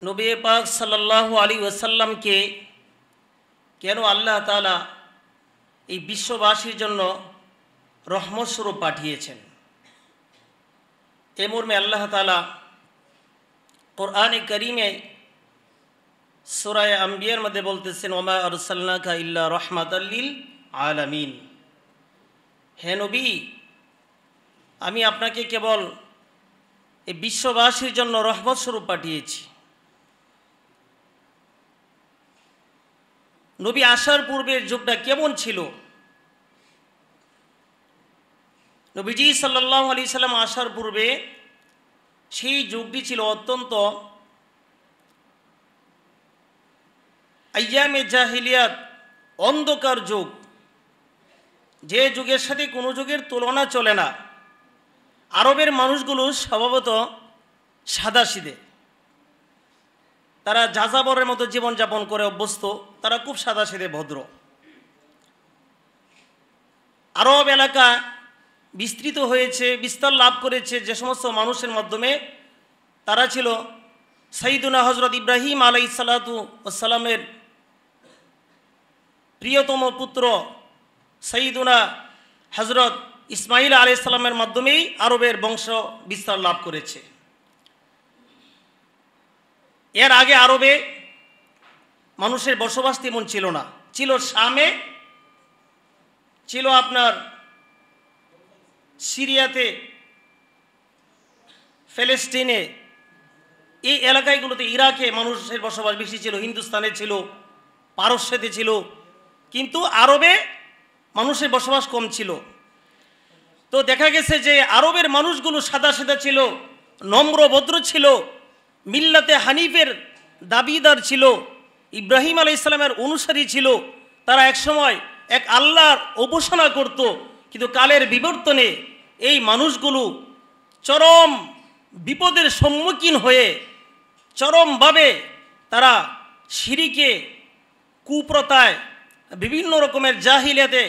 নবী পাক সাল্লাল্লাহু আলাইহি ওয়াসাল্লামকে কেন আল্লাহ তাআলা এই বিশ্ববাসীর জন্য রহমত স্বরূপ পাঠিয়েছেন। এ মর্মে আল্লাহ তাআলা কোরআনে কারীমে সূরা আম্বিয়ার মধ্যে বলতেছেন, ওমা আরসালনাকা ইল্লা রাহমাতাল লিল আলামিন। হে নবী, আমি আপনাকে কেবল এই বিশ্ববাসীর জন্য রহমত স্বরূপ পাঠিয়েছি। নবী আসার পূর্বের যুগটা কেমন ছিল? নবীজি সাল্লাল্লাহু আলাইহি সাল্লাম আসার পূর্বে সেই যুগটি ছিল অত্যন্ত আইয়ামে জাহিলিয়াত, অন্ধকার যুগ, যে যুগের সাথে কোনো যুগের তুলনা চলে না। আরবের মানুষগুলো স্বভাবত সাদাসিধে, তারা যাযাবরের মতো জীবনযাপন করে অভ্যস্ত, তারা খুব সাদাসিধে ভদ্র। আরব এলাকা বিস্তৃত হয়েছে, বিস্তার লাভ করেছে যে সমস্ত মানুষের মাধ্যমে। তারা ছিল সাইয়্যিদুনা হযরত ইব্রাহিম আলাইহিস সালাতু ওয়াস সালামের প্রিয়তম পুত্র সাইয়্যিদুনা হযরত ইসমাইল আলাইহিস সালামের মাধ্যমেই আরবের বংশ বিস্তার লাভ করেছে। এর আগে আরবে মানুষের বসবাস তেমন ছিল না। ছিল শামে, ছিল আপনার সিরিয়াতে, ফিলিস্তিনে, এই এলাকাগুলোতে, ইরাকে মানুষের বসবাস বেশি ছিল, হিন্দুস্তানে ছিল, পারস্যতে ছিল, কিন্তু আরবে মানুষের বসবাস কম ছিল। তো দেখা গেছে যে আরবের মানুষগুলো সাদা সাদা ছিল, নম্র ভদ্র ছিল, মিল্লাতে হানিফের দাবিদার ছিল, ইব্রাহিম আলাইহিস সালামের অনুসারী ছিল। তারা একসময় এক আল্লাহর উপাসনা করত, কিন্তু কালের বিবর্তনে এই মানুষগুলো চরম বিপদের সম্মুখীন হয়ে চরমভাবে তারা শিরিকে, কুপ্রথায়, বিভিন্ন রকমের জাহিলিয়াতে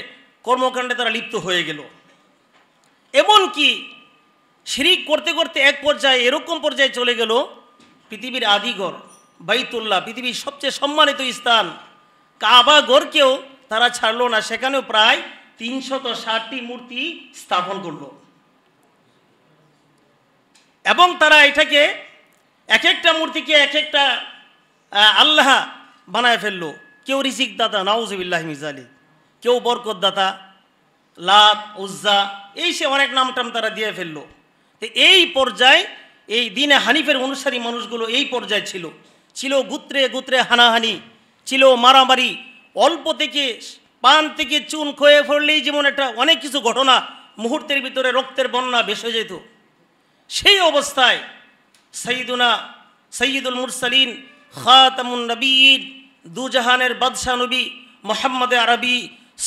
কর্মকাণ্ডে তারা লিপ্ত হয়ে গেল। এমনকি শিরিক করতে করতে এক পর্যায়ে এরকম পর্যায়ে চলে গেল, পৃথিবীর আদিঘর বাইতুল্লাহ, পৃথিবীর সবচেয়ে সম্মানিত স্থান কাবা ঘরকেও তারা ছাড়লো না, সেখানেও প্রায় ৩৬০টি মূর্তি স্থাপন করল। এবং তারা এটাকে এক একটা মূর্তিকে এক একটা আল্লাহ বানায় ফেললো। কেউ রিজিক দাতা, নাউজুবিল্লাহি মিন যালিক, কেউ বরকত দাতা, লাত, উজ্জা, এই সে অনেক নাম টাম তারা দিয়ে ফেললো। তো এই পর্যায়ে এই দিনে হানিফের অনুসারী মানুষগুলো এই পর্যায়ে ছিল। ছিল গোত্রে গোত্রে হানাহানি, ছিল মারামারি, অল্প থেকে পান থেকে চুন খয়ে পড়লেই যেমন একটা অনেক কিছু ঘটনা মুহূর্তের ভিতরে রক্তের বন্যা ভেসে যেত। সেই অবস্থায় সৈয়দুল মুরসালিন, খাতামুন নবীয়্যিন, দুজাহানের বাদশাহ নবী মুহাম্মদ আরবি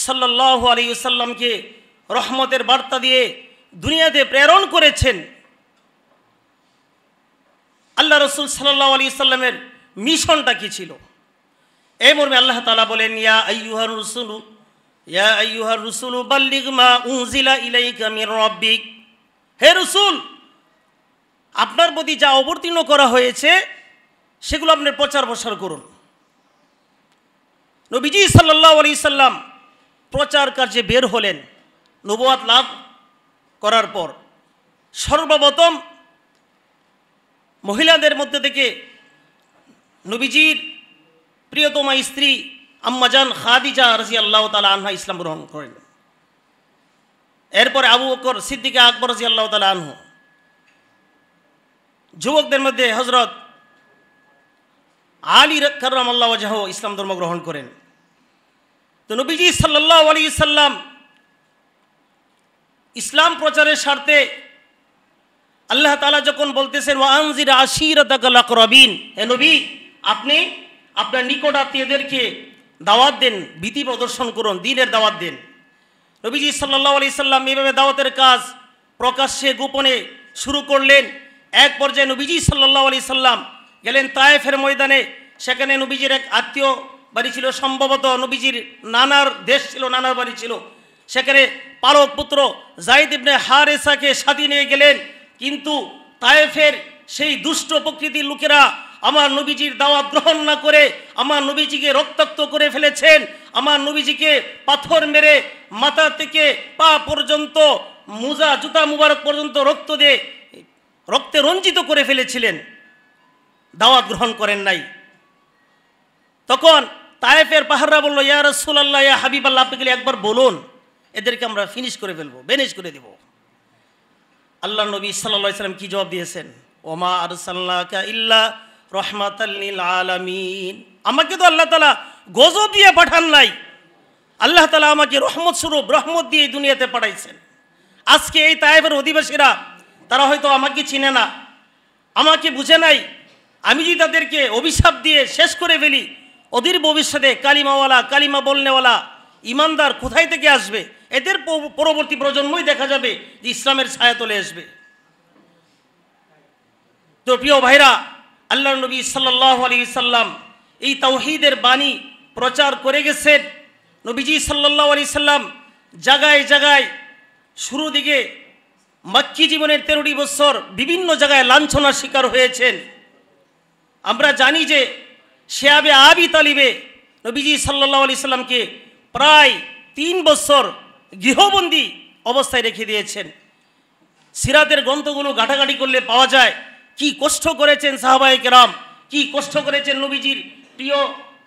সাল্লাল্লাহু আলাইহি ওয়াসাল্লামকে রহমতের বার্তা দিয়ে দুনিয়াতে প্রেরণ করেছেন। আল্লাহ রাসূল সাল্লাল্লাহু আলাইহি ওয়াসাল্লামের মিশনটা কি ছিল? এই মর্মে আল্লাহ তাআলা বলেন, ইয়া আইয়ুহার রুসুলু বাল্লিগ মা উনজিলা ইলাইকা মির রাব্বিক। হে রসুল, আপনার প্রতি যা অবতীর্ণ করা হয়েছে সেগুলো আপনি প্রচার প্রসার করুন। নবীজি সাল্লাল্লাহু আলাইহি সাল্লাম প্রচার কার্যে বের হলেন। নবুয়ত লাভ করার পর সর্বপ্রথম মহিলাদের মধ্যে থেকে নবীজির প্রিয়তমা স্ত্রী আম্মাজান খাদিজা রাদিয়াল্লাহু তাআলা আনহা ইসলাম গ্রহণ করেন। এরপরে আবু বকর সিদ্দিক আকবর রাদিয়াল্লাহু তাআলা আনহু, যুবকদের মধ্যে হযরত আলী কাররামাল্লাহু ওয়াজহু ইসলাম ধর্ম গ্রহণ করেন। তো নবীজি সাল্লাল্লাহু আলাইহি সাল্লাম ইসলাম প্রচারের স্বার্থে আল্লাহ তাআলা যখন বলতেছেন ওয়া আনজির আশীরাতাকাল আকরাবিন, হে নবী, আপনি আপনার নিকট আত্মীয়দেরকে দাওয়াত দেন, ভীতি প্রদর্শন করুন, দ্বীনের দাওয়াত দেন। নবীজি সাল্লাল্লাহু আলাইহি সাল্লাম এইভাবে দাওয়াতের কাজ প্রকাশ্যে গোপনে শুরু করলেন। এক পর্যায়ে নবীজি সাল্লাল্লাহু আলাইহি সাল্লাম গেলেন তায়েফের ময়দানে। সেখানে নবীজির এক আত্মীয় বাড়ি ছিল, সম্ভবত নবীজির নানার দেশ ছিল, নানার বাড়ি ছিল। সেখানে পালক পুত্র যায়েদ ইবনে হারেসাকে সাথে নিয়ে গেলেন। কিন্তু তায়েফের সেই দুষ্ট প্রকৃতির লোকেরা আমার নবীজির দাওয়াত গ্রহণ না করে আমার নবীজিকে রক্তাক্ত করে ফেলেছেন, আমার নবীজিকে পাথর মেরে মাথা থেকে পা পর্যন্ত, মোজা জুতা মুবারক পর্যন্ত রক্তে রঞ্জিত করে ফেলেছিলেন, দাওয়াত গ্রহণ করেন নাই। তখন তায়েফের পাহাড়রা বলল, ইয়া রাসূলুল্লাহ, ইয়া হাবিবাল্লাহ, আপনি গেলে একবার বলুন, এদেরকে আমরা ফিনিশ করে ফেলবো, বেনিশ করে দেব। আল্লাহ নবী সাল্লাল্লাহু আলাইহি সাল্লাম কি জবাব দিয়েছেন? ওমা আরসালনাকা ইল্লা রাহমাতাল লিল আলামিন। আমাকে তো আল্লাহ তাআলা গজব দিয়ে পাঠান নাই, আল্লাহ তাআলা আমাকে রহমত স্বরূপ, রহমত দিয়ে এই দুনিয়াতে পাঠাইছেন। আজকে এই তায়েফের অধিবাসীরা তারা হয়তো আমাকে চিনে না, আমাকে বুঝে নাই। আমি যদি তাদেরকে অভিশাপ দিয়ে শেষ করে ফেলি, অধীর ভবিষ্যতে কালিমাওয়ালা, কালিমা বলনেওয়ালা ইমানদার কোথায় থেকে আসবে? এদের পরবর্তী প্রজন্মই দেখা যাবে যে ইসলামের ছায়া তলে আসবে। তো প্রিয় ভাইরা, আল্লাহ নবী সাল্লাল্লাহু আলাইহি সাল্লাম এই তাওহীদের বাণী প্রচার করে গেছেন। নবীজি সাল্লাল্লাহু আলাইহি সাল্লাম জায়গায় জায়গায় শুরু দিকে মক্কি জীবনের 13টি বছর বিভিন্ন জায়গায় লাঞ্ছনার শিকার হয়েছেন। আমরা জানি যে শিয়াবে আবি তালিবে নবীজি সাল্লাল্লাহু আলাইহি সাল্লামকে প্রায় 3 বছর গৃহবন্দী অবস্থায় রেখে দিয়েছেন। সিরাতের গ্রন্থগুলো ঘাটাঘাটি করলে পাওয়া যায় কি কষ্ট করেছেন সাহাবায়ে কেরাম, কি কষ্ট করেছেন নবীজির প্রিয়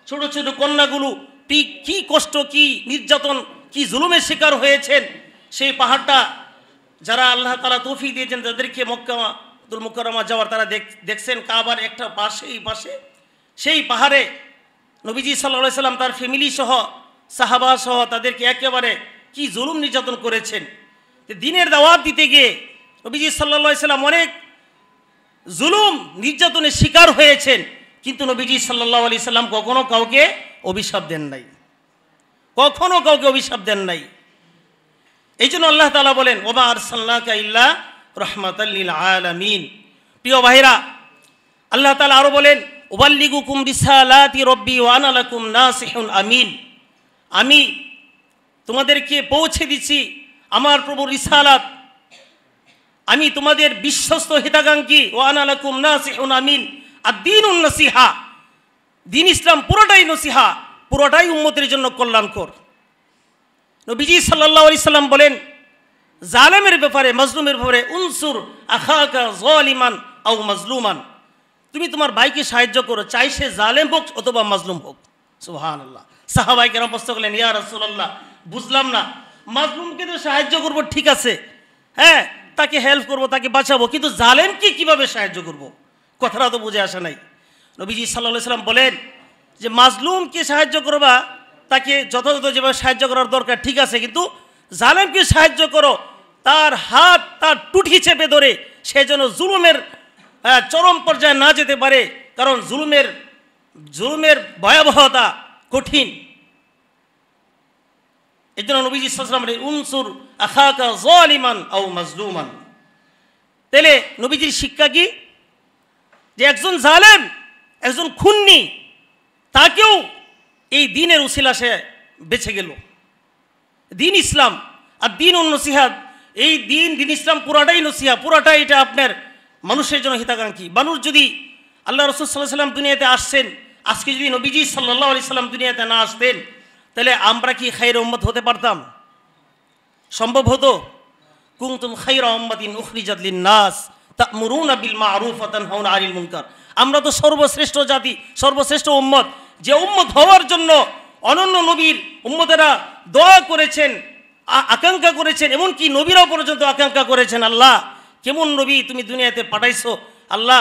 ছোট ছোট কন্যাগুলো, কি কষ্ট, কি নির্যাতন, কি জুলুমের শিকার হয়েছেন। সেই পাহাড়টা যারা আল্লাহ তাআলা তৌফিক দিয়েছেন তাদেরকে মক্কাতুল মুকাররমা যাওয়ার, তারা দেখছেন কাবার একটা পাশে সেই পাহাড়ে নবীজি সাল্লাল্লাহু আলাইহি সাল্লাম তার ফ্যামিলি সহ, সাহাবা সহ তাদেরকে একেবারে কি জুলুম নির্যাতন করেছেন। দিনের দাওয়াত দিতে গিয়ে নবীজি সাল্লাল্লাহু আলাইহি সাল্লাম অনেক জুলুম নির্যাতনের শিকার হয়েছেন, কিন্তু নবীজি সাল্লাল্লাহু আলাইহি সাল্লাম কখনো কাউকে অভিশাপ দেন নাই, কখনো কাউকে অভিশাপ দেন নাই। এই জন্য আল্লাহ তাআলা বলেন, ওমা আরসালনাকা ইল্লা রাহমাতাল লিল আলামিন। প্রিয় ভাইরা, আল্লাহ তাআলা আরো বলেন, উবাল্লিগুকুম রিসালাতি রব্বি ওয়া আনা লাকুম নাসিহুন আমিন। আমি তোমাদেরকে পৌঁছে দিচ্ছি আমার প্রভুর রিসালাত, আমি তোমাদের বিশ্বস্ত হিতাকাঙ্ক্ষী। ওয়া আনা লাকুম নাসিহুন আমিন। আদ-দীনুন নাসিহা, দিন ইসলাম পুরোটাই নসিহা, পুরোটাই উম্মতের জন্য কল্যাণকর। নবীজি সাল্লাল্লাহু আলাইহি সাল্লাম বলেন জালেমের ব্যাপারে, মাজলুমের ব্যাপারে, উনসুর আখাকা যালিমান আও মাজলুমান, তুমি তোমার ভাইকে সাহায্য করো, চাই সে জালেম হোক অথবা মাজলুম হোক। সুবহানাল্লাহ। সাহাবায়ে কেরাম প্রশ্ন করলেন, ইয়া রাসূলুল্লাহ, বুঝলাম না, মাজলুমকে তো সাহায্য করব, ঠিক আছে, হ্যাঁ, তাকে হেল্প করব, তাকে বাঁচাবো, কিন্তু জালেমকে কিভাবে সাহায্য করব? কথাটা তো বুঝে আসে নাই। নবীজি সাল্লাল্লাহু আলাইহি সাল্লাম বলেন যে মাজলুমকে সাহায্য করবা, তাকে যথাযথ যেভাবে সাহায্য করার দরকার, ঠিক আছে, কিন্তু জালেমকে সাহায্য করো, তার হাত, তার টুটি চেপে ধরে সে যেন জুলুমের চরম পর্যায়ে না যেতে পারে, কারণ জুলুমের ভয়াবহতা কঠিন। এই জন্য নবীজি সাল্লাল্লাহু আলাইহি ওয়াসাল্লাম বলেন, উনসুর আখাকা যালিমান আও মাজলুমান। তাহলে নবীজির শিক্ষা কি? যে একজন জালেম, একজন খুন্নি, তাকেও এই দিনের উসিলা সে বেঁচে গেল। দিন ইসলাম আর দিন নসিহত, এই দিন ইসলাম পুরাটাই নসিহা, পুরাটাই এটা আপনার মানুষের জন্য হিতাকাঙ্ক্ষী। মানুষ যদি আল্লাহ রাসূল সাল্লাল্লাহু আলাইহি সাল্লাম দুনিয়াতে আসছেন, আজকে যদি নবীজি সাল্লাল্লাহু আলাইহি সাল্লাম দুনিয়াতে না আসতেন, তাহলে আমরা কি খায়রে উম্মত হতে পারতাম? সম্ভব হতো? কুনতুম খায়রা উম্মাতিন উখরিজাত লিন-নাস তা'মুরুনা বিল মা'রুফ ওয়া তানহাউনা আনিল মুনকার। আমরা তো সর্বশ্রেষ্ঠ জাতি, সর্বশ্রেষ্ঠ উম্মত, যে উম্মত হওয়ার জন্য অনন্য নবীর উম্মতেরা দোয়া করেছেন, আকাঙ্ক্ষা করেছেন, এমনকি নবীরাও পর্যন্ত আকাঙ্ক্ষা করেছেন, আল্লাহ কেমন নবী তুমি দুনিয়াতে পাঠাইছো, আল্লাহ